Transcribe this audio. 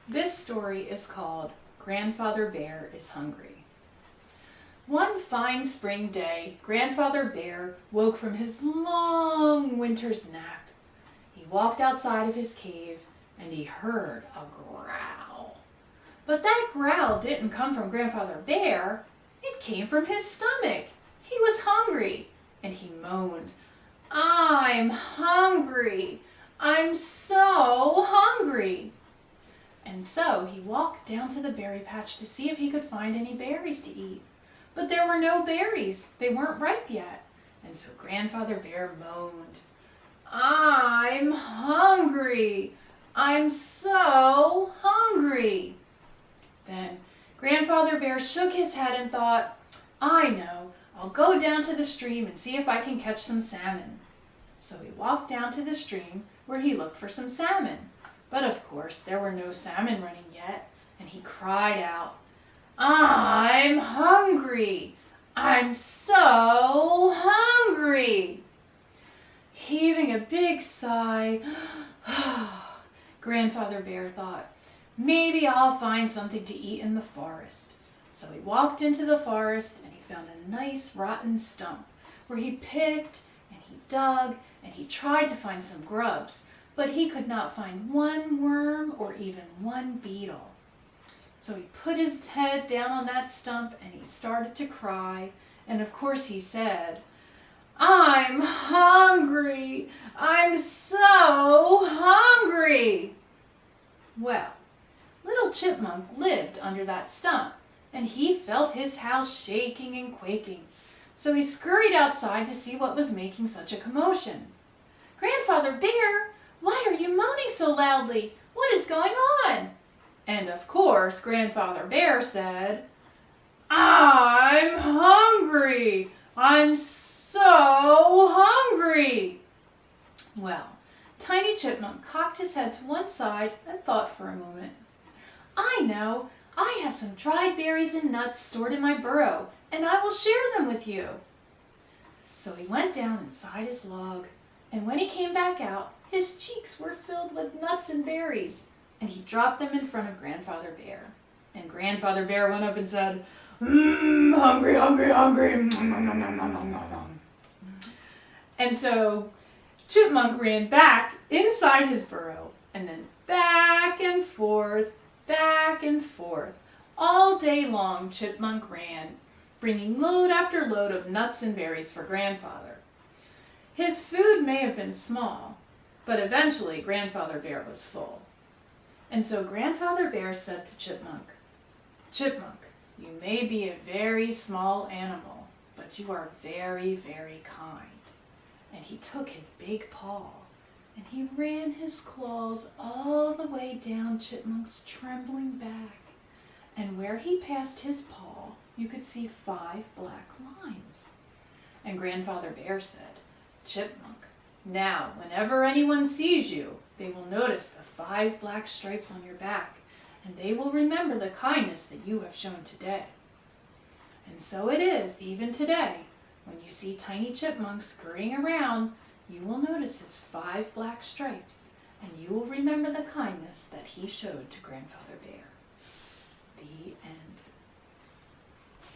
This story is called Grandfather Bear is Hungry. One fine spring day, Grandfather Bear woke from his long winter's nap. He walked outside of his cave and he heard a growl. But that growl didn't come from Grandfather Bear. It came from his stomach. He was hungry and he moaned, "I'm hungry. I'm so hungry." And so he walked down to the berry patch to see if he could find any berries to eat. But there were no berries. They weren't ripe yet. And so Grandfather Bear moaned, "I'm hungry. I'm so hungry." Then Grandfather Bear shook his head and thought, "I know. I'll go down to the stream and see if I can catch some salmon." So he walked down to the stream where he looked for some salmon. But of course there were no salmon running yet, and he cried out, "I'm hungry. I'm so hungry." Heaving a big sigh, Grandfather Bear thought, "Maybe I'll find something to eat in the forest." So he walked into the forest and he found a nice rotten stump where he picked and he dug and he tried to find some grubs, but he could not find one worm or even one beetle. So he put his head down on that stump and he started to cry, and of course he said, "I'm hungry. I'm so hungry." Well, Little Chipmunk lived under that stump, and he felt his house shaking and quaking. So he scurried outside to see what was making such a commotion. "Grandfather Bear, why are you moaning so loudly? What is going on?" And of course, Grandfather Bear said, "I'm hungry. I'm so hungry." Well, Tiny Chipmunk cocked his head to one side and thought for a moment. "I know. I have some dried berries and nuts stored in my burrow, and I will share them with you." So he went down inside his log, and when he came back out, his cheeks were filled with nuts and berries, and he dropped them in front of Grandfather Bear. And Grandfather Bear went up and said, "Hungry, hungry, hungry." And so Chipmunk ran back inside his burrow, and then back and forth, all day long Chipmunk ran, bringing load after load of nuts and berries for Grandfather. His food may have been small, but eventually Grandfather Bear was full. And so Grandfather Bear said to Chipmunk, "Chipmunk, you may be a very small animal, but you are very, very kind." And he took his big paw and he ran his claws all the way down Chipmunk's trembling back. And where he passed his paw, you could see 5 black lines. And Grandfather Bear said, "Chipmunk, now whenever anyone sees you, they will notice the 5 black stripes on your back, and they will remember the kindness that you have shown today." And so it is even today. When you see Tiny Chipmunk scurrying around, you will notice his 5 black stripes, and you will remember the kindness that he showed to Grandfather Bear. The